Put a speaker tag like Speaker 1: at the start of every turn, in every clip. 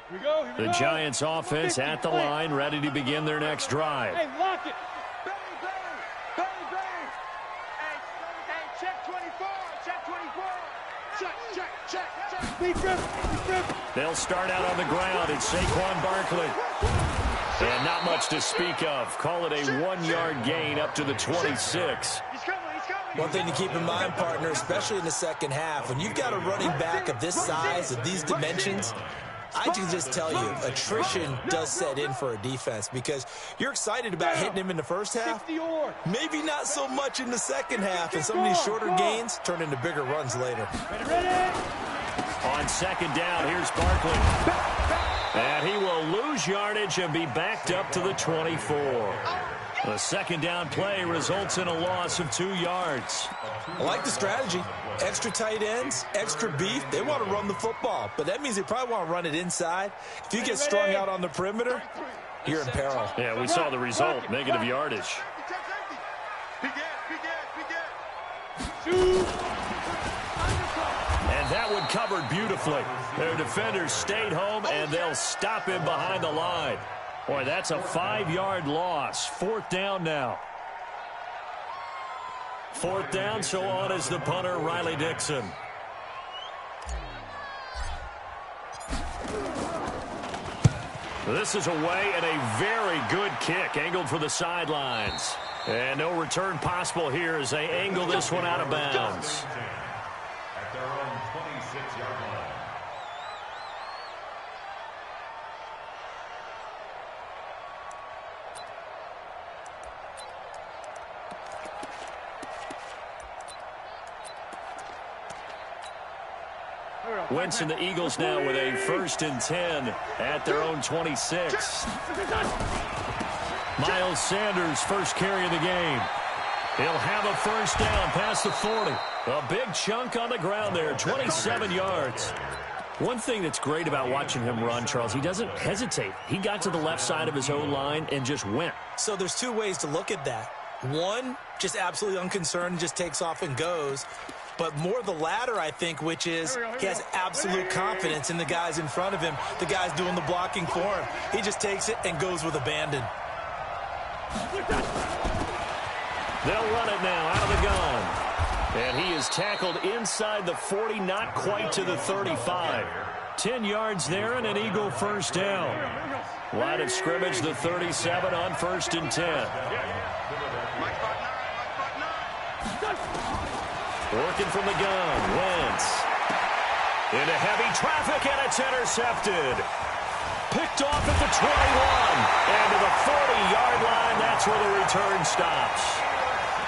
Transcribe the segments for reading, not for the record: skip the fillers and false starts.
Speaker 1: The Giants offense at the line, ready to begin their next drive.
Speaker 2: Hey, lock it. Bang, bang, bang, bang. Hey, check 24, check 24. Check. Be grip.
Speaker 1: They'll start out on the ground. It's Saquon Barkley. And not much to speak of. Call it a 1-yard gain up to the 26.
Speaker 3: One thing to keep in mind, partner, especially in the second half, when you've got a running back of this size, of these dimensions, I can just tell you, attrition does set in for a defense because you're excited about hitting him in the first half. Maybe not so much in the second half, and some of these shorter gains turn into bigger runs later.
Speaker 1: On second down, here's Barkley. And he will lose yardage and be backed up to the 24. The second down play results in a loss of 2 yards.
Speaker 3: I like the strategy. Extra tight ends, extra beef. They want to run the football, but that means they probably want to run it inside. If you get strung out on the perimeter, you're in peril.
Speaker 1: Yeah, we saw the result, negative yardage. And that one covered beautifully. Their defenders stayed home, and they'll stop him behind the line. Boy, that's a 5-yard loss. 4th down now. 4th down, so on is the punter, Riley Dixon. This is away and a very good kick, angled for the sidelines. And no return possible here as they angle this one out of bounds.
Speaker 4: At their own 26-yard line.
Speaker 1: Wentz and the Eagles now with a 1st and 10 at their own 26. Miles Sanders, first carry of the game. He'll have a 1st down past the 40. A big chunk on the ground there, 27 yards. One thing that's great about watching him run, Charles, he doesn't hesitate. He got to the left side of his own line and just went.
Speaker 3: So there's 2 ways to look at that. One, just absolutely unconcerned, just takes off and goes. But more the latter, I think, which is he has absolute confidence in the guys in front of him, the guys doing the blocking for him. He just takes it and goes with abandon.
Speaker 1: They'll run it now out of the gun. And he is tackled inside the 40, not quite to the 35. 10 yards there and an Eagle 1st down. Line of scrimmage, the 37 on 1st and 10. Working from the gun, Wentz. Into heavy traffic, and it's intercepted. Picked off at the 21. And to the 40-yard line, that's where the return stops.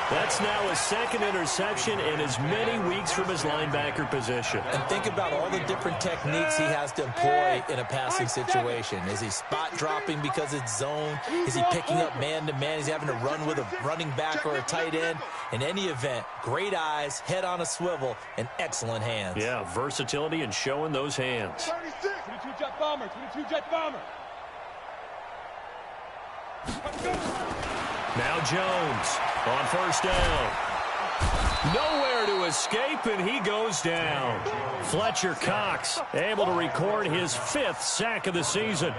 Speaker 1: That's now his 2nd interception in as many weeks from his linebacker position.
Speaker 3: And think about all the different techniques he has to employ in a passing situation. Is he spot dropping because it's zone? Is he picking up man-to-man? Is he having to run with a running back or a tight end? In any event, great eyes, head on a swivel, and excellent hands.
Speaker 1: Yeah, versatility and showing those hands.
Speaker 2: 22-jet bomber, 22-jet bomber.
Speaker 1: Now Jones on 1st down. Nowhere to escape, and he goes down. Fletcher Cox able to record his 5th sack of the season.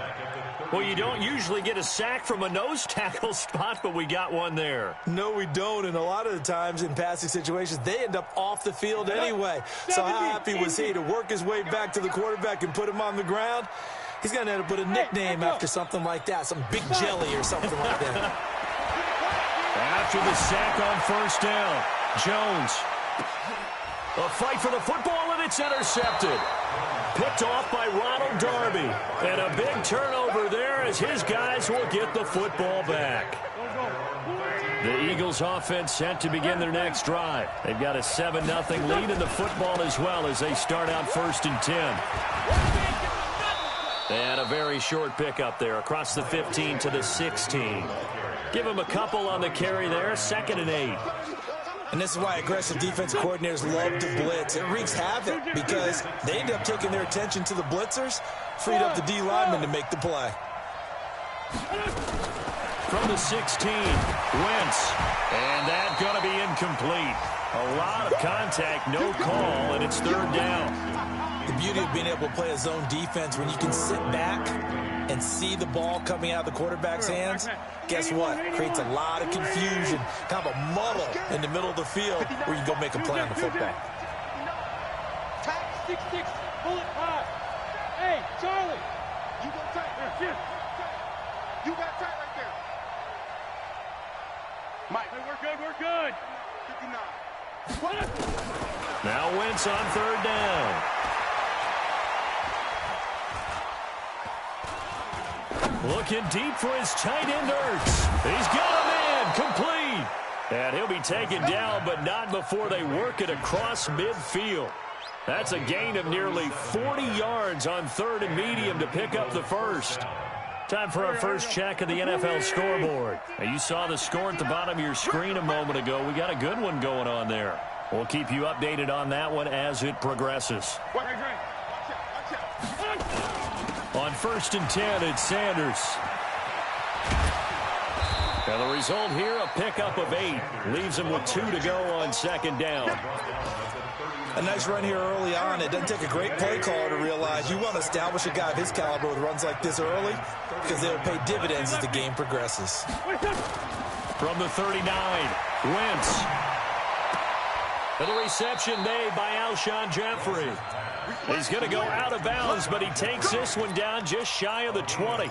Speaker 1: Well, you don't usually get a sack from a nose tackle spot, but we got one there.
Speaker 3: No, we don't, and a lot of the times in passing situations, they end up off the field anyway. So how happy was he to work his way back to the quarterback and put him on the ground? He's going to end up with a nickname after something like that, some Big Jelly or something like that.
Speaker 1: After the sack on 1st down, Jones. A fight for the football, and it's intercepted. Picked off by Ronald Darby. And a big turnover there as his guys will get the football back. The Eagles offense set to begin their next drive. They've got a 7-0 lead in the football as well as they start out 1st and 10. And a very short pickup there across the 15 to the 16. Give him a couple on the carry there, 2nd and 8.
Speaker 3: And this is why aggressive defensive coordinators love to blitz. It wreaks havoc because they end up taking their attention to the blitzers, freed up the D lineman to make the play.
Speaker 1: From the 16, Wentz. And that's going to be incomplete. A lot of contact, no call, and it's 3rd down.
Speaker 3: The beauty of being able to play a zone defense, when you can sit back and see the ball coming out of the quarterback's hands, guess what? Creates a lot of confusion, kind of a muddle in the middle of the field where you can go make a play on the football.
Speaker 2: 6-6, pull it high. Hey, Charlie, you go tight. You got tight right there. Mike, hey, we're good. 59.
Speaker 1: Now Wentz on third down. Looking deep for his tight end, Ertz. He's got a man, complete. And he'll be taken down, but not before they work it across midfield. That's a gain of nearly 40 yards on third and medium to pick up the first. Time for our first check of the NFL scoreboard. Now, you saw the score at the bottom of your screen a moment ago. We got a good one going on there. We'll keep you updated on that one as it progresses. On 1st and 10, it's Sanders. And the result here, a pickup of 8. Leaves him with 2 to go on 2nd down.
Speaker 3: A nice run here early on. It doesn't take a great play caller to realize you want to establish a guy of his caliber with runs like this early because they'll pay dividends as the game progresses.
Speaker 1: From the 39, Wentz. And the reception made by Alshon Jeffrey. He's going to go out of bounds, but he takes this one down just shy of the 20.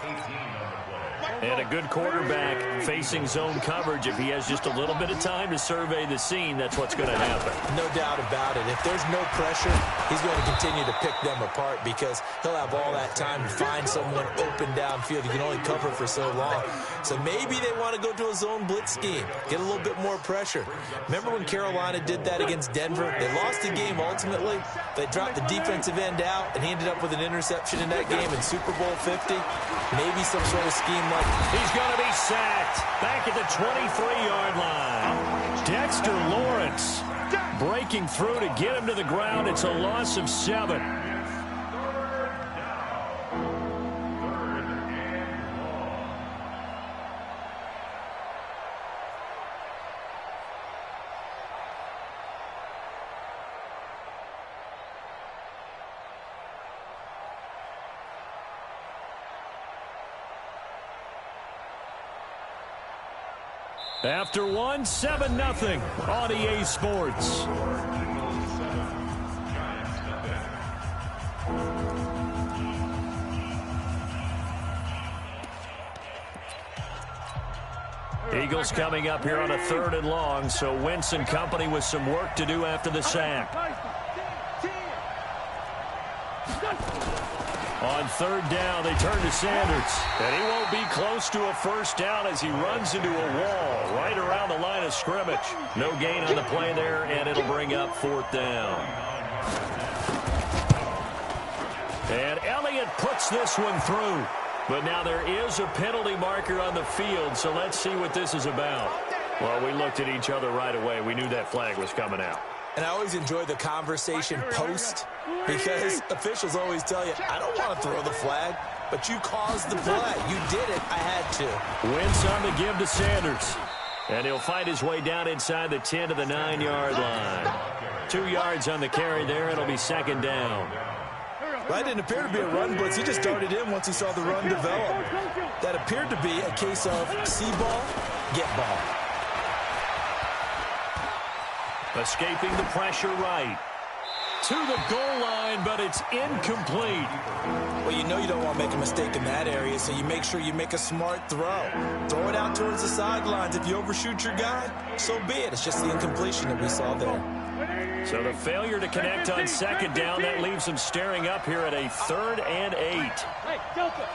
Speaker 1: And a good quarterback facing zone coverage. If he has just a little bit of time to survey the scene, that's what's going to happen.
Speaker 3: No doubt about it. If there's no pressure, he's going to continue to pick them apart because he'll have all that time to find someone open downfield. He can only cover for so long. So maybe they want to go to a zone blitz scheme, get a little bit more pressure. Remember when Carolina did that against Denver? They lost the game ultimately. They dropped the defensive end out, and he ended up with an interception in that game in Super Bowl 50. Maybe some sort of scheme like
Speaker 1: he's going to be sacked back at the 23-yard line. Dexter Lawrence breaking through to get him to the ground. It's a loss of 7. After 1, 7-0 on EA Sports. Eagles coming up here on a 3rd and long, so Wentz and company with some work to do after the sack. On 3rd down, they turn to Sanders. And he won't be close to a first down as he runs into a wall right around the line of scrimmage. No gain on the play there, and it'll bring up 4th down. And Elliott puts this one through. But now there is a penalty marker on the field, so let's see what this is about. Well, we looked at each other right away. We knew that flag was coming out.
Speaker 3: And I always enjoy the conversation post because officials always tell you, I don't want to throw the flag, but you caused the play. You did it. I had to.
Speaker 1: Wentz on the give to Sanders. And he'll fight his way down inside the 10 to the 9-yard line. 2 yards on the carry there. It'll be 2nd down.
Speaker 3: That didn't appear to be a run blitz. He just darted in once he saw the run develop. That appeared to be a case of see ball, get ball.
Speaker 1: Escaping the pressure right. To the goal line, but it's incomplete.
Speaker 3: Well, you know you don't want to make a mistake in that area, so you make sure you make a smart throw. Throw it out towards the sidelines. If you overshoot your guy, so be it. It's just the incompletion that we saw there.
Speaker 1: So the failure to connect on 2nd down, that leaves him staring up here at a 3rd and 8.
Speaker 2: Hey, Delta.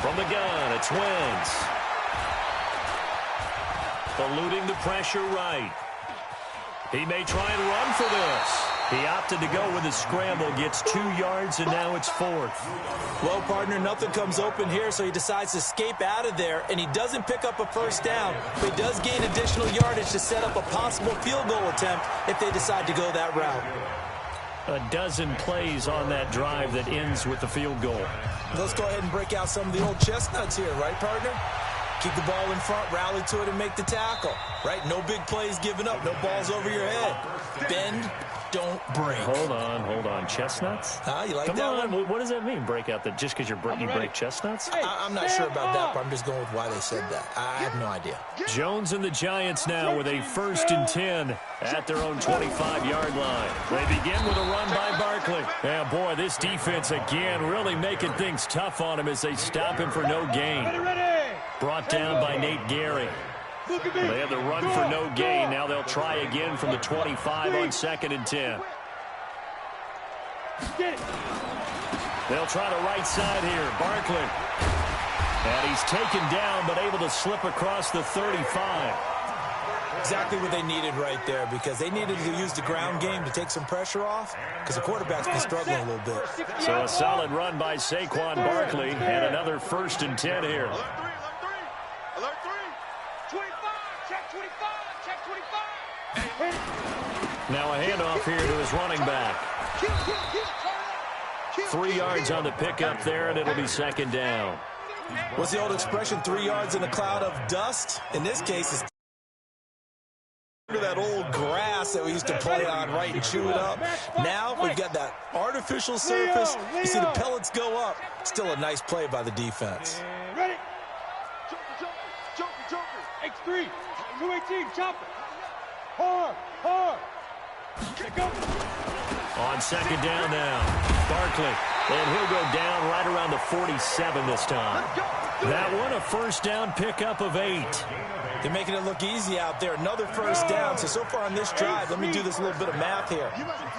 Speaker 1: From the gun, it's Wentz. Eluding the pressure right. He may try and run for this. He opted to go with a scramble, gets 2 yards, and now it's 4th.
Speaker 3: Well, partner, nothing comes open here, so he decides to escape out of there, and he doesn't pick up a first down, but he does gain additional yardage to set up a possible field goal attempt if they decide to go that route.
Speaker 1: A dozen plays on that drive that ends with the field goal.
Speaker 3: Let's go ahead and break out some of the old chestnuts here, right, partner? Keep the ball in front, rally to it, and make the tackle, right? No big plays given up, no balls over your head. Bend, don't break.
Speaker 1: Hold on. Chestnuts?
Speaker 3: Huh? You like
Speaker 1: Come
Speaker 3: that
Speaker 1: on.
Speaker 3: one?
Speaker 1: What does that mean, break out? Just because you break chestnuts?
Speaker 3: I'm not sure about that, but I'm just going with why they said that. I have no idea.
Speaker 1: Jones and the Giants now with a 1st and 10 at their own 25-yard line. They begin with a run by Barkley. Yeah, boy, this defense again really making things tough on him as they stop him for no gain. Brought down by Nate Gary. They had the run for no gain. Now they'll try again from the 25 on 2nd and 10. They'll try the right side here. Barkley. And he's taken down, but able to slip across the 35.
Speaker 3: Exactly what they needed right there, because they needed to use the ground game to take some pressure off, because the quarterback's been struggling a little bit.
Speaker 1: So a solid run by Saquon Barkley, and another 1st and 10 here.
Speaker 2: Alert 3. 25. Check 25. Check 25.
Speaker 1: Now a handoff here to his running back. 3 yards on the pickup there, and it'll be 2nd down.
Speaker 3: What's the old expression, 3 yards in a cloud of dust? In this case, it's that old grass that we used to play on, right, and chew it up. Now we've got that artificial surface. You see the pellets go up. Still a nice play by the defense.
Speaker 2: Ready? Joker. X3. 218. Chopper. Hard. Kick up.
Speaker 1: On 2nd down now, Barkley. And he'll go down right around the 47 this time. That one, a 1st down pickup of 8.
Speaker 3: They're making it look easy out there. Another 1st down. So far on this drive, let me do this little bit of math here.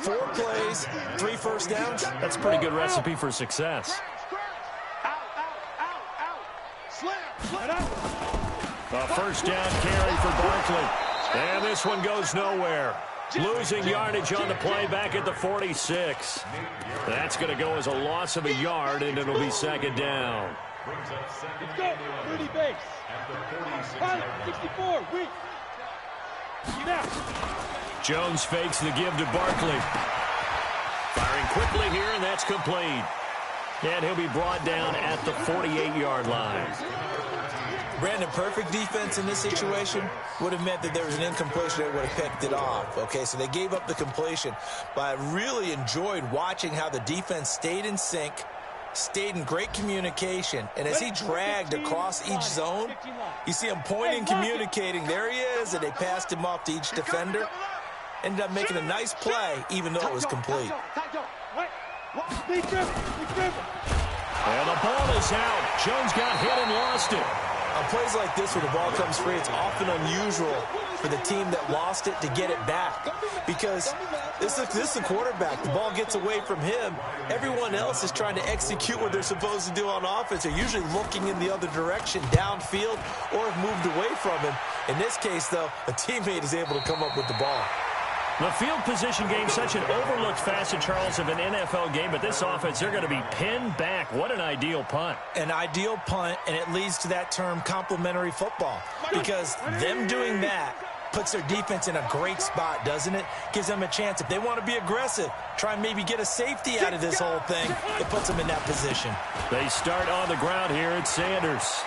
Speaker 3: 4 plays, 3 1st downs.
Speaker 1: That's a pretty good recipe for success.
Speaker 2: Out. Slam.
Speaker 1: A 1st down carry for Barkley. And this one goes nowhere. Losing yardage on the play back at the 46. That's going to go as a loss of a yard, and it'll be 2nd down.
Speaker 2: Let's go. 30 base. Pilot, 64. Weak.
Speaker 1: Jones fakes the give to Barkley. Firing quickly here, and that's complete. And he'll be brought down at the 48-yard line.
Speaker 3: Brandon, perfect defense in this situation would have meant that there was an incompletion that would have picked it off. Okay, so they gave up the completion. But I really enjoyed watching how the defense stayed in sync, stayed in great communication, and as he dragged across each zone, you see him pointing, communicating. There he is, and they passed him off to each defender. Ended up making a nice play, even though it was complete.
Speaker 1: And the ball is out. Jones got hit and lost it.
Speaker 3: On plays like this where the ball comes free, it's often unusual for the team that lost it to get it back, because this is the quarterback. The ball gets away from him. Everyone else is trying to execute what they're supposed to do on offense. They're usually looking in the other direction, downfield, or have moved away from him. In this case, though, a teammate is able to come up with the ball.
Speaker 1: The field position game, such an overlooked facet, Charles, of an NFL game, but this offense, they're going to be pinned back. What an ideal punt.
Speaker 3: An ideal punt, and it leads to that term complementary football, because them doing that puts their defense in a great spot, doesn't it? Gives them a chance. If they want to be aggressive, try and maybe get a safety out of this whole thing, it puts them in that position.
Speaker 1: They start on the ground here at Sanders.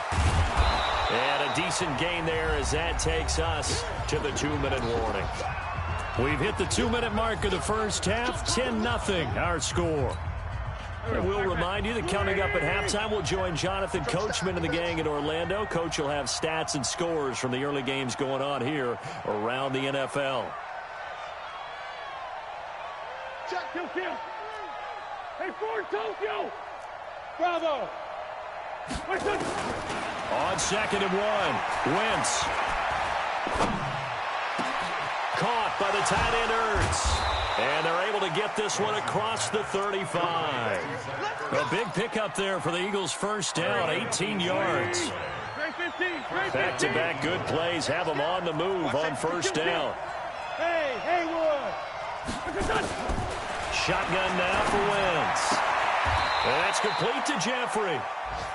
Speaker 1: And a decent gain there as that takes us to the 2-minute warning. We've hit the 2-minute mark of the first half, 10-0 our score. And we'll remind you that coming up at halftime, we'll join Jonathan Coachman and the gang in Orlando. Coach will have stats and scores from the early games going on here around the NFL.
Speaker 2: Kill. Hey, Ford, Tokyo. Bravo.
Speaker 1: On 2nd and 1, Wentz. Caught by the tight end Ertz. And they're able to get this one across the 35. A big pickup there for the Eagles' 1st down, 18 yards. Back-to-back good plays have them on the move on 1st down.
Speaker 2: Hey, Haywood.
Speaker 1: Shotgun now for Wentz. And that's complete to Jeffrey.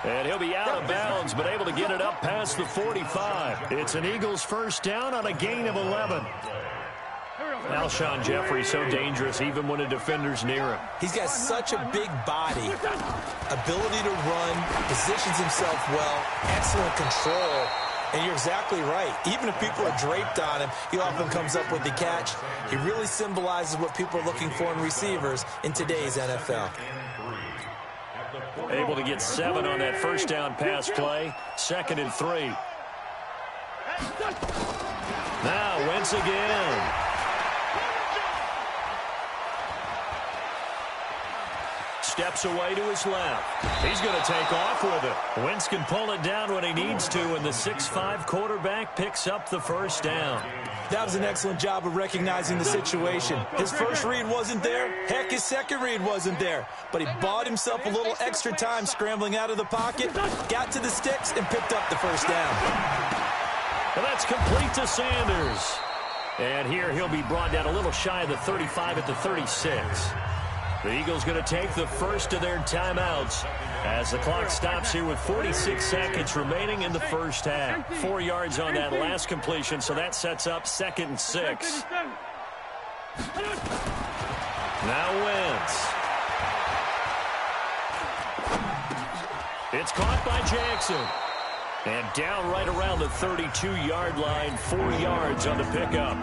Speaker 1: And he'll be out of bounds, but able to get it up past the 45. It's an Eagles 1st down on a gain of 11. Alshon Jeffrey so dangerous even when a defender's near him.
Speaker 3: He's got such a big body, ability to run, positions himself well, excellent control. And you're exactly right. Even if people are draped on him, he often comes up with the catch. He really symbolizes what people are looking for in receivers in today's NFL.
Speaker 1: Able to get 7 on that first down pass play. 2nd and 3. Now Wentz again. Steps away to his left. He's going to take off with it. Wentz can pull it down when he needs to, and the 6'5" quarterback picks up the first down.
Speaker 3: That was an excellent job of recognizing the situation. His first read wasn't there. Heck, his second read wasn't there. But he bought himself a little extra time scrambling out of the pocket, got to the sticks, and picked up the first down.
Speaker 1: Well, that's complete to Sanders. And here he'll be brought down a little shy of the 35 at the 36. The Eagles going to take the first of their timeouts as the clock stops here with 46 seconds remaining in the first half. 4 yards on that last completion, so that sets up 2nd and 6. Now Wentz. It's caught by Jackson. And down right around the 32-yard line, 4 yards on the pickup.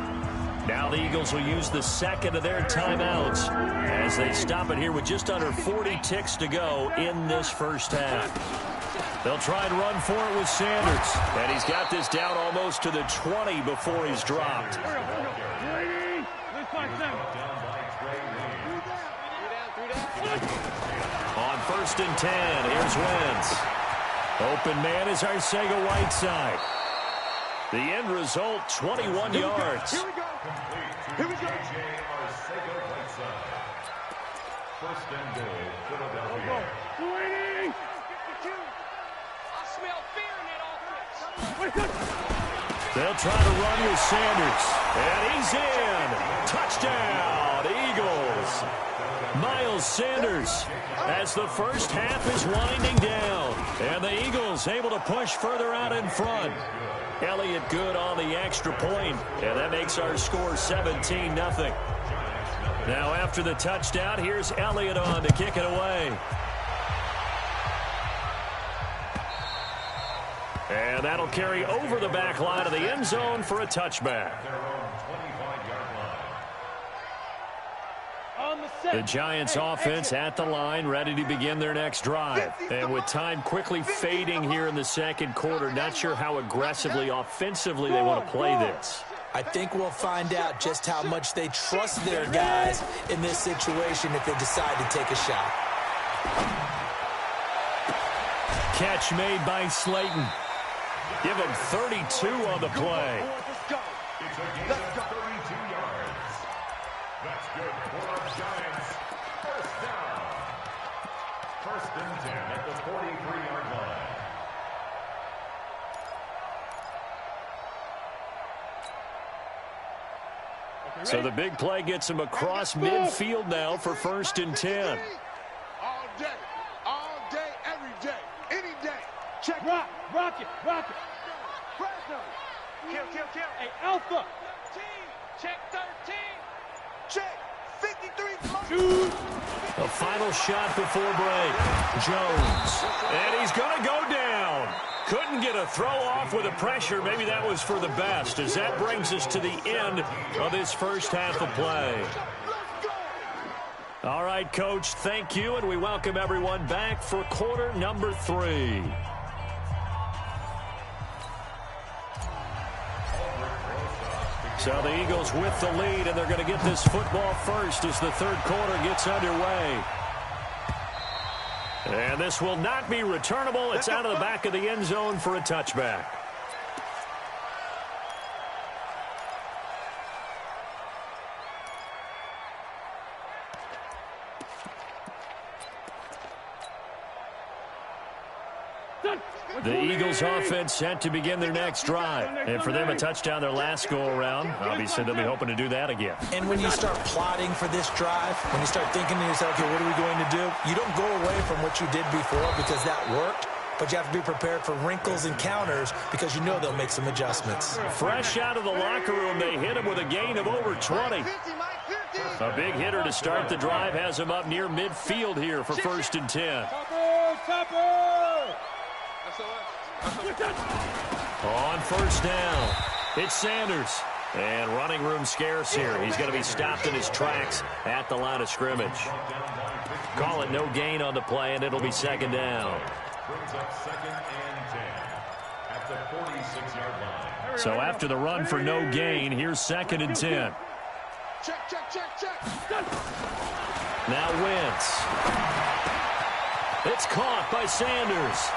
Speaker 1: Now the Eagles will use the second of their timeouts as they stop it here with just under 40 ticks to go in this first half. They'll try and run for it with Sanders. And he's got this down almost to the 20 before he's dropped. On 1st and 10, here's Wentz. Open man is Arcega-Whiteside. The end result, 21 yards.
Speaker 2: Here we go. Here we go.
Speaker 4: First and goal, Philadelphia.
Speaker 2: I smell fear in that offense.
Speaker 1: They'll try to run with Sanders. And he's in. Touchdown, Eagles. Miles Sanders as the first half is winding down. And the Eagles able to push further out in front. Elliott good on the extra point, and that makes our score 17-0. Now after the touchdown, here's Elliott on to kick it away. And that'll carry over the back line of the end zone for a touchback. The Giants offense at the line, ready to begin their next drive. And with time quickly fading here in the second quarter, not sure how aggressively, offensively they want to play this.
Speaker 3: I think we'll find out just how much they trust their guys in this situation if they decide to take a shot.
Speaker 1: Catch made by Slayton. Give him 32 on the play.
Speaker 2: Let's go.
Speaker 4: It's a gain of 32 yards. That's good for our Giants. First down. 1st and 10 at the 43-yard line.
Speaker 1: So the big play gets him across midfield now for 1st and 10.
Speaker 2: All day, every day, any day. Check. Rock it. Kill. Hey, Alpha. 13. Check 13. Check. 53.
Speaker 1: A final shot before break. Jones. And he's going to go down. Couldn't get a throw off with the pressure. Maybe that was for the best, as that brings us to the end of this first half of play. All right, Coach, thank you, and we welcome everyone back for quarter number 3. So the Eagles with the lead, and they're going to get this football first as the third quarter gets underway. And this will not be returnable. It's out of the back of the end zone for a touchback. The Eagles offense set to begin their next drive. And for them, a touchdown their last go-around. Obviously, they'll be hoping to do that again.
Speaker 3: And when you start plotting for this drive, when you start thinking to yourself, okay, what are we going to do? You don't go away from what you did before because that worked. but you have to be prepared for wrinkles and counters because you know they'll make some adjustments.
Speaker 1: Fresh out of the locker room, they hit him with a gain of over 20. A big hitter to start the drive has him up near midfield here for 1st and 10. On 1st down, it's Sanders. And running room scarce here. He's going to be stopped in his tracks at the line of scrimmage. Call it no gain on the play, and it'll be 2nd down.
Speaker 4: Brings up 2nd and 10 at the 46-yard line.
Speaker 1: So after the run for no gain, here's 2nd and 10.
Speaker 2: Check, check, check, check.
Speaker 1: Now Wentz. It's caught by Sanders.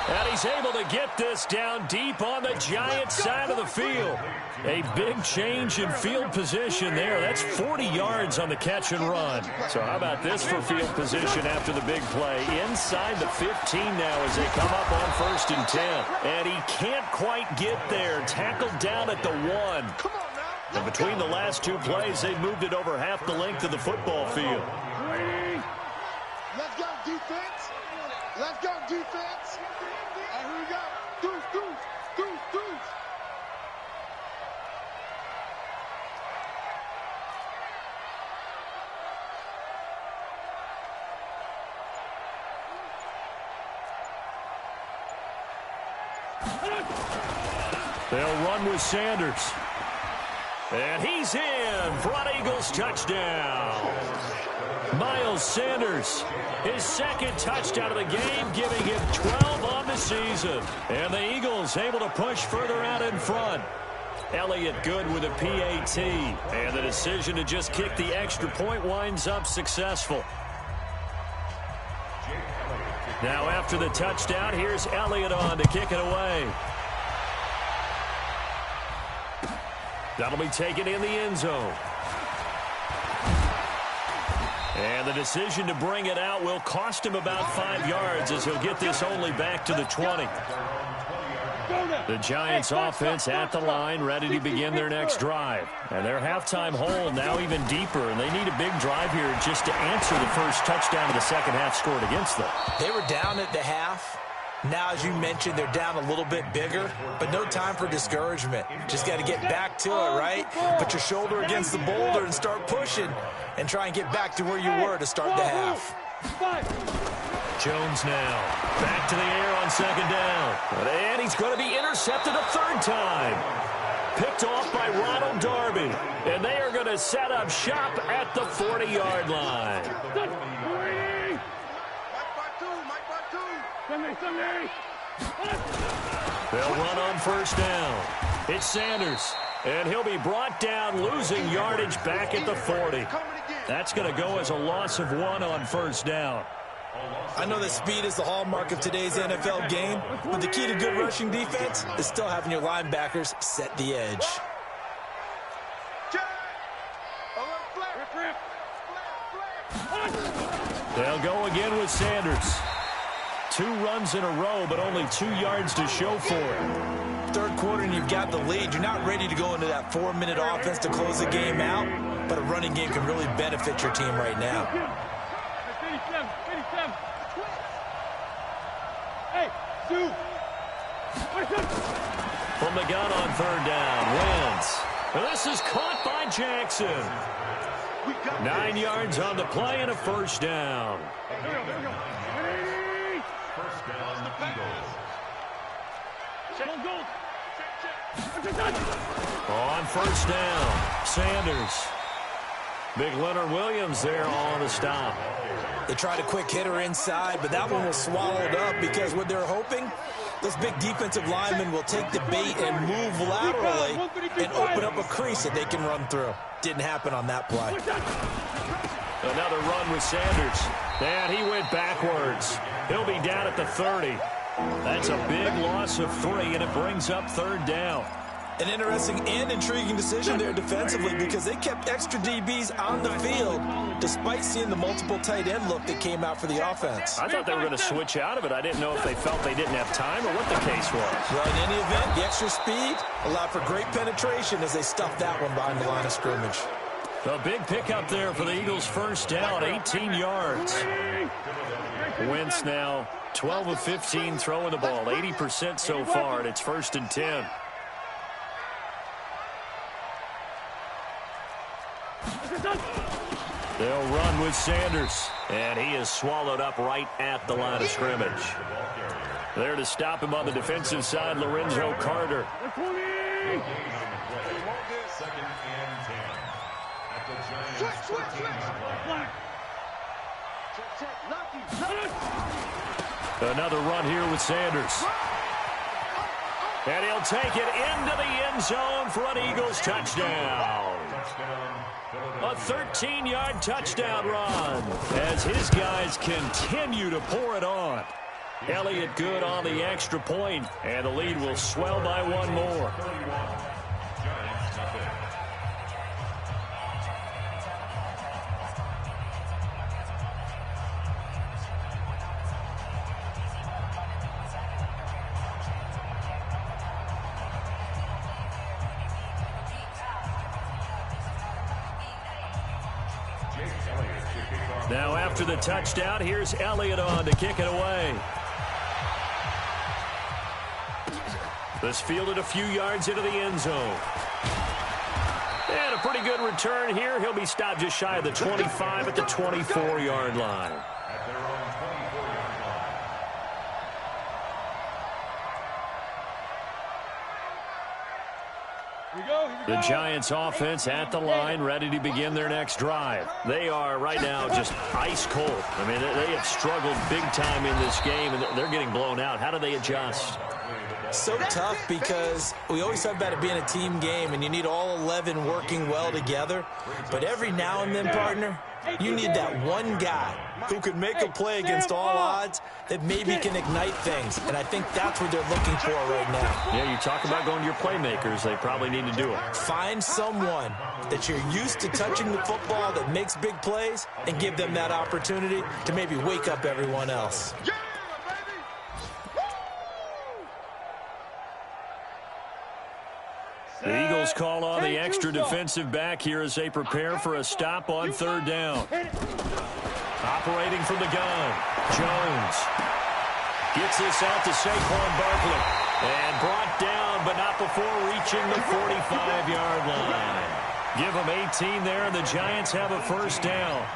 Speaker 1: And he's able to get this down deep on the Giants side of the field. A big change in field position there. That's 40 yards on the catch and run. So how about this for field position after the big play? Inside the 15 now as they come up on 1st and 10. And he can't quite get there. Tackled down at the 1. And between the last 2 plays, they moved it over half the length of the football field.
Speaker 2: Let's go, defense. Let's go, defense. And here we go. Deuce, deuce, deuce, deuce.
Speaker 1: They'll run with Sanders. And he's in for an Eagles touchdown. Miles Sanders, his 2nd touchdown of the game, giving him 12 on the season. And the Eagles able to push further out in front. Elliott good with a PAT. And the decision to just kick the extra point winds up successful. Now after the touchdown, here's Elliott on to kick it away. That'll be taken in the end zone. And the decision to bring it out will cost him about 5 yards as he'll get this only back to the 20. The Giants offense at the line, ready to begin their next drive. And their halftime hole now even deeper, and they need a big drive here just to answer the first touchdown of the second half scored against them.
Speaker 3: They were down at the half. Now, as you mentioned, they're down a little bit bigger, but no time for discouragement. Just got to get back to it, right? Put your shoulder against the boulder and start pushing and try and get back to where you were to start the half.
Speaker 1: Jones now back to the air on 2nd down. And he's going to be intercepted a 3rd time. Picked off by Ronald Darby. And they are going to set up shop at the 40-yard line. They'll run on 1st down. It's Sanders. And he'll be brought down, losing yardage back at the 40. That's going to go as a loss of 1 on 1st down.
Speaker 3: I know that speed is the hallmark of today's NFL game, but the key to good rushing defense is still having your linebackers set the edge.
Speaker 1: They'll go again with Sanders. 2 runs in a row, but only 2 yards to show for it.
Speaker 3: 3rd quarter and you've got the lead. You're not ready to go into that 4-minute offense to close the game out, but a running game can really benefit your team right now.
Speaker 1: From the gun on 3rd down, Wentz. This is caught by Jackson. 9 yards on the play and a 1st down.
Speaker 4: First down, Eagles.
Speaker 1: On 1st down, Sanders. Big Leonard Williams there on the stop.
Speaker 3: They tried a quick hitter inside, but that one was swallowed up because what they're hoping, those big defensive linemen will take the bait and move laterally and open up a crease that they can run through. Didn't happen on that play.
Speaker 1: Another run with Sanders. And he went backwards. He'll be down at the 30. That's a big loss of 3, and it brings up 3rd down.
Speaker 3: An interesting and intriguing decision there defensively because they kept extra DBs on the field despite seeing the multiple tight end look that came out for the offense.
Speaker 1: I thought they were going to switch out of it. I didn't know if they felt they didn't have time or what the case was.
Speaker 3: Well, in any event, the extra speed allowed for great penetration as they stuffed that one behind the line of scrimmage.
Speaker 1: A big pickup there for the Eagles' first down, 18 yards. Wentz now 12 of 15 throwing the ball, 80% so far, and it's 1st and 10. They'll run with Sanders, and he is swallowed up right at the line of scrimmage. There to stop him on the defensive side, Lorenzo Carter. Another run here with Sanders. And he'll take it into the end zone for an Eagles touchdown. A 13-yard touchdown run as his guys continue to pour it on. Elliott good on the extra point, and the lead will swell by one more. Now after the touchdown, here's Elliott on to kick it away. This fielded a few yards into the end zone. And a pretty good return here. He'll be stopped just shy of the 25 at the 24-yard line. The Giants offense at the line, ready to begin their next drive. They are right now just ice cold. I mean, they have struggled big time in this game, and they're getting blown out. How do they adjust?
Speaker 3: So tough because we always talk about it being a team game, and you need all 11 working well together. But every now and then, partner, you need that one guy who can make a play against all odds that maybe can ignite things. And I think that's what they're looking for right now.
Speaker 1: Yeah, you talk about going to your playmakers. They probably need to do it.
Speaker 3: Find someone that you're used to touching the football that makes big plays and give them that opportunity to maybe wake up everyone else.
Speaker 1: The Eagles call on the extra defensive back here as they prepare for a stop on 3rd down. Operating from the gun, Jones gets this out to Saquon Barkley. And brought down, but not before reaching the 45-yard line. Give them 18 there, and the Giants have a 1st down.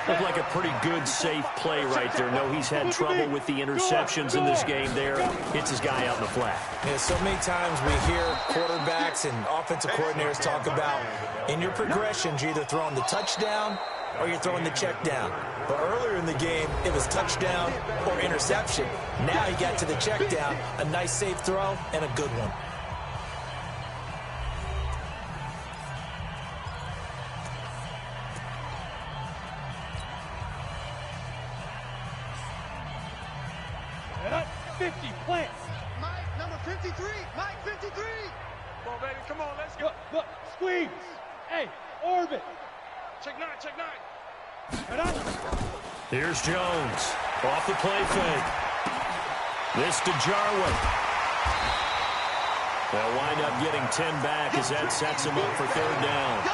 Speaker 1: Looked like a pretty good, safe play right there. No, he's had trouble with the interceptions in this game there. Hits his guy out in the flat.
Speaker 3: Yeah, so many times we hear quarterbacks and offensive coordinators talk about in your progressions, you're either throwing the touchdown or you're throwing the check down. But earlier in the game, it was touchdown or interception. Now he got to the check down, a nice safe throw, and a good one.
Speaker 2: Mike, number 53. Mike, 53. Come on, baby. Come on, let's go. Look, squeeze. Hey, orbit. Check 9, check 9.
Speaker 1: Here's Jones. Off the play fake. This to Jarwin. They'll wind up getting 10 back as that sets him up for 3rd down.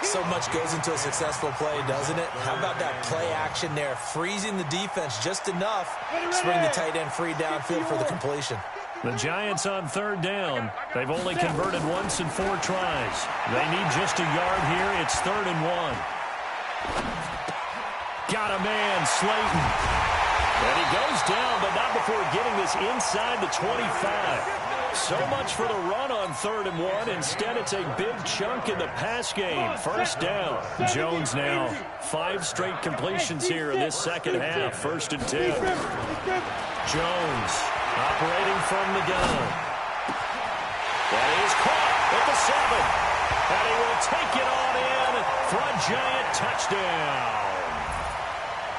Speaker 3: So much goes into a successful play, doesn't it? How about that play action there, freezing the defense just enough to bring the tight end free downfield for the completion.
Speaker 1: The Giants on 3rd down. They've only converted once in 4 tries. They need just a yard here. It's 3rd and 1. Got a man, Slayton. And he goes down, but not before getting this inside the 25. So much for the run on 3rd and 1. Instead, it's a big chunk in the pass game. 1st down. Jones now 5 straight completions here in this second half. 1st and 10. Jones operating from the gun. That is caught at the 7. And he will take it on in for a Giant touchdown.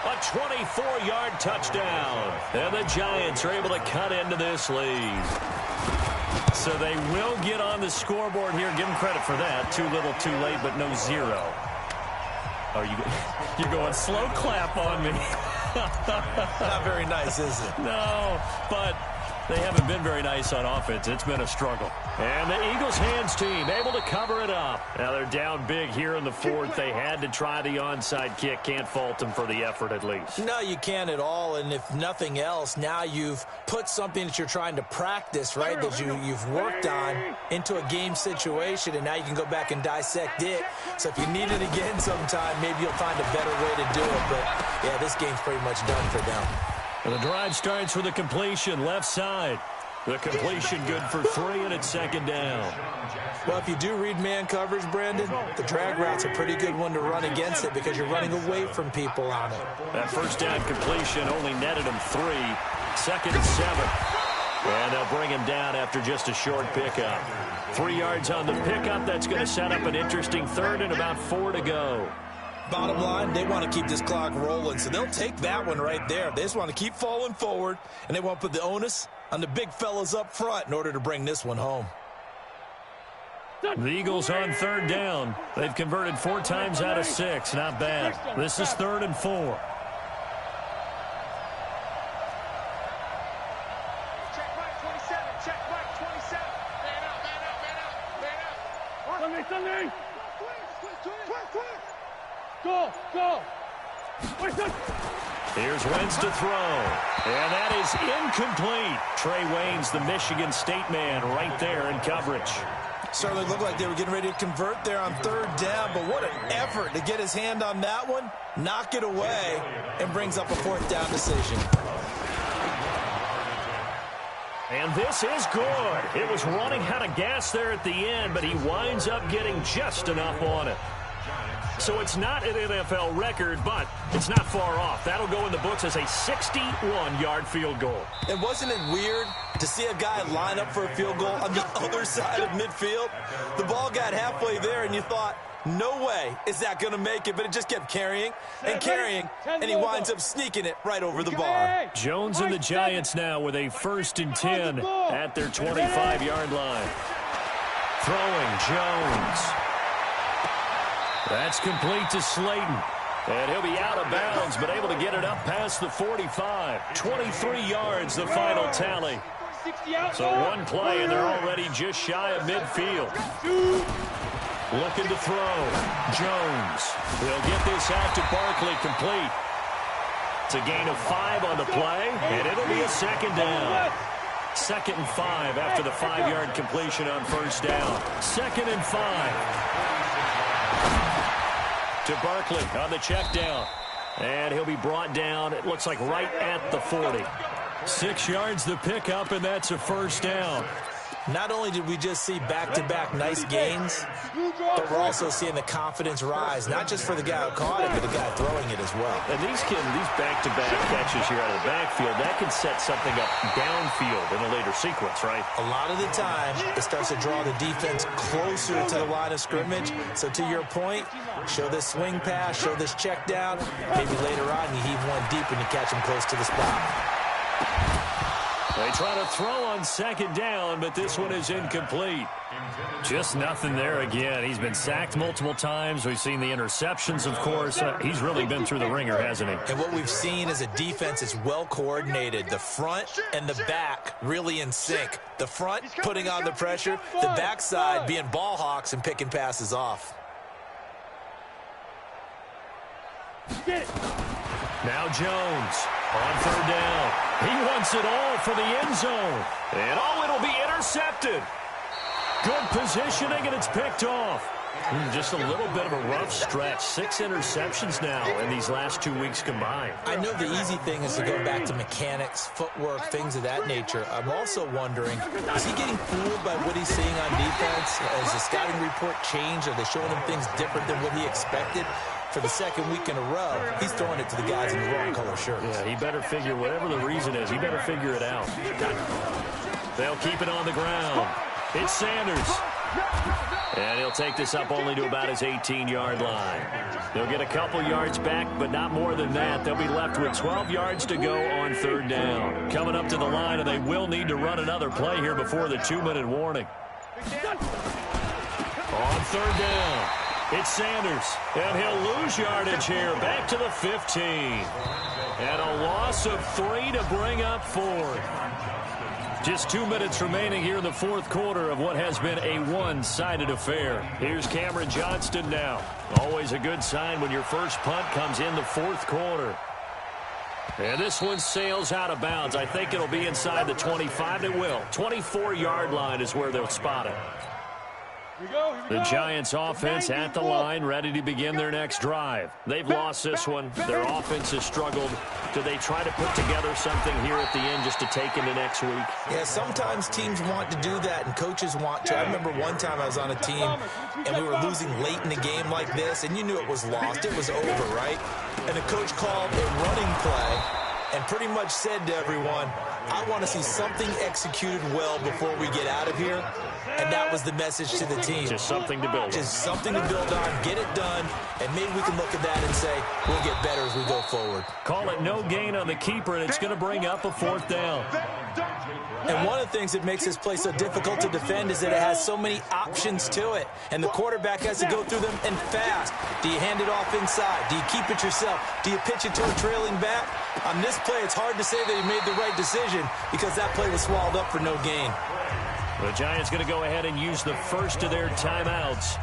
Speaker 1: A 24-yard touchdown. And the Giants are able to cut into this lead. So they will get on the scoreboard here. Give them credit for that. Too little, too late, but no 0. Oh, you're going slow clap on me.
Speaker 3: Not very nice, is it?
Speaker 1: No, but They haven't been very nice on offense. It's been a struggle. And the Eagles hands team able to cover it up. Now they're down big here in the fourth. They had to try the onside kick. Can't fault them for the effort at least.
Speaker 3: No, you can't at all. And if nothing else, now you've put something that you're trying to practice, right, that you've worked on into a game situation, and now you can go back and dissect it. So if you need it again sometime, maybe you'll find a better way to do it. But, yeah, this game's pretty much done for them.
Speaker 1: And the drive starts with a completion left side. The completion good for 3, and it's second down.
Speaker 3: Well, if you do read man coverage, Brandon, the drag route's a pretty good one to run against it because you're running away from people on it.
Speaker 1: That first down completion only netted him 3. Second and 7. And they'll bring him down after just a short pickup. 3 yards on the pickup. That's going to set up an interesting third and about 4 to go.
Speaker 3: Bottom line, they want to keep this clock rolling, so they'll take that one right there. They just want to keep falling forward, and they want to put the onus on the big fellas up front in order to bring this one home.
Speaker 1: The Eagles on third down. They've converted 4 times out of 6. Not bad. This is 3rd and 4.
Speaker 2: Check Mike 27. Check Mike 27. Man out, man out, man out, man out. Sunday. Go.
Speaker 1: Here's Wentz to throw. And that is incomplete. Trey Waynes, the Michigan State man, right there in coverage.
Speaker 3: Certainly looked like they were getting ready to convert there on third down, but what an effort to get his hand on that one, knock it away, and brings up a 4th down decision.
Speaker 1: And this is good. It was running out of gas there at the end, but he winds up getting just enough on it. So it's not an NFL record, but it's not far off. That'll go in the books as a 61-yard field goal.
Speaker 3: And wasn't it weird to see a guy line up for a field goal on the other side of midfield? The ball got halfway there, and you thought, no way is that going to make it, but it just kept carrying and carrying, and he winds up sneaking it right over the bar.
Speaker 1: Jones and the Giants now with a 1st and 10 at their 25-yard line. Throwing Jones. That's complete to Slayton. And he'll be out of bounds, but able to get it up past the 45. 23 yards, the final tally. So one play, and they're already just shy of midfield. Looking to throw. Jones. They'll get this out to Barkley, complete. It's a gain of 5 on the play, and it'll be a second down. 2nd and 5 after the 5-yard completion on first down. 2nd and 5. To Barkley on the check down. And he'll be brought down, it looks like right at the 40. 6 yards the pickup, and that's a first down.
Speaker 3: Not only did we just see back-to-back nice gains, but we're also seeing the confidence rise, not just for the guy who caught it, but the guy throwing it as well.
Speaker 1: And these back-to-back catches here out of the backfield, that can set something up downfield in a later sequence, right?
Speaker 3: A lot of the time, it starts to draw the defense closer to the line of scrimmage. So to your point, show this swing pass, show this check down. Maybe later on you heave one deep and you catch him close to the spot.
Speaker 1: They try to throw on second down, but this one is incomplete. Just nothing there again. He's been sacked multiple times. We've seen the interceptions, of course. He's really been through the ringer, hasn't he?
Speaker 3: And what we've seen is a defense that's well coordinated. The front and the back really in sync. The front putting on the pressure, the backside being ball hawks and picking passes off.
Speaker 1: Now Jones on third down. He wants it all for the end zone. And it'll be intercepted. Good positioning, and it's picked off. Just a little bit of a rough stretch. 6 interceptions now in these last 2 weeks combined.
Speaker 3: I know the easy thing is to go back to mechanics, footwork, things of that nature. I'm also wondering, is he getting fooled by what he's seeing on defense? Has the scouting report changed? Are they showing him things different than what he expected? For the second week in a row, he's throwing it to the guys in the wrong color shirts.
Speaker 1: Yeah, he better figure, whatever the reason is, he better figure it out. They'll keep it on the ground. It's Sanders. And he'll take this up only to about his 18-yard line. They'll get a couple yards back, but not more than that. They'll be left with 12 yards to go on third down. Coming up to the line, and they will need to run another play here before the 2-minute warning. On third down, it's Sanders, and he'll lose yardage here, back to the 15. And a loss of 3 to bring up 4. Just 2 minutes remaining here in the fourth quarter of what has been a one-sided affair. Here's Cameron Johnston now. Always a good sign when your first punt comes in the fourth quarter. And this one sails out of bounds. I think it'll be inside the 25. It will. 24-yard line is where they'll spot it. The Giants offense at the line, ready to begin their next drive. They've lost this one. Their offense has struggled. Do they try to put together something here at the end just to take into next week?
Speaker 3: Yeah, sometimes teams want to do that and coaches want to. I remember one time I was on a team and we were losing late in the game like this, and you knew it was lost. It was over, right? And the coach called a running play and pretty much said to everyone, I want to see something executed well before we get out of here. And that was the message to the team.
Speaker 1: Just something to build on.
Speaker 3: Just something to build on, get it done, and maybe we can look at that and say, we'll get better as we go forward.
Speaker 1: Call it no gain on the keeper, and it's going to bring up a fourth down.
Speaker 3: And one of the things that makes this play so difficult to defend is that it has so many options to it. And the quarterback has to go through them and fast. Do you hand it off inside? Do you keep it yourself? Do you pitch it to a trailing back? On this play, it's hard to say that he made the right decision because that play was swallowed up for no gain.
Speaker 1: The Giants going to go ahead and use the first of their timeouts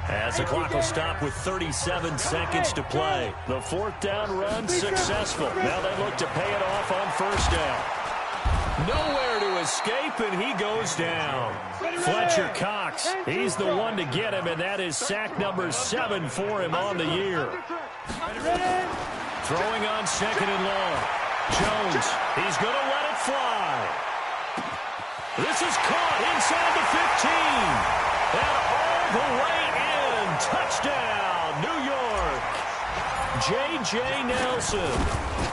Speaker 1: as the clock will stop with 37 seconds to play. The fourth down run successful. Now they look to pay it off on first down. Nowhere to escape, and he goes down. Fletcher Cox, he's the one to get him, and that is sack number 7 for him on the year. Throwing on second and long. Jones, he's going to let it fly. This is caught inside the 15. And all the way in. Touchdown, New York. J.J. Nelson.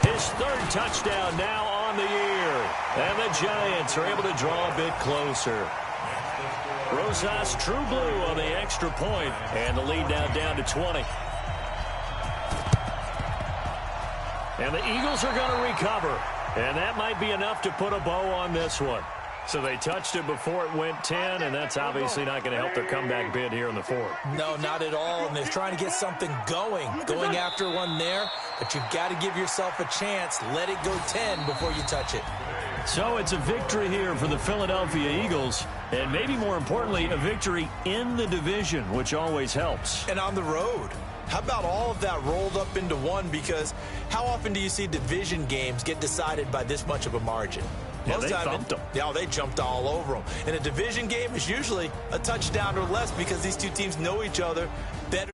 Speaker 1: His third touchdown now on the year. And the Giants are able to draw a bit closer. Rosas True Blue on the extra point. And the lead now down to 20. And the Eagles are going to recover. And that might be enough to put a bow on this one. So they touched it before it went 10, and that's obviously not going to help their comeback bid here in the fourth.
Speaker 3: No, not at all, and they're trying to get something going after one there, but you've got to give yourself a chance. Let it go 10 before you touch it.
Speaker 1: So it's a victory here for the Philadelphia Eagles, and maybe more importantly, a victory in the division, which always helps.
Speaker 3: And on the road. How about all of that rolled up into one? Because how often do you see division games get decided by this much of a margin?
Speaker 1: Yeah, they thumped them.
Speaker 3: Yeah, they jumped all over them. And a division game is usually a touchdown or less because these two teams know each other better.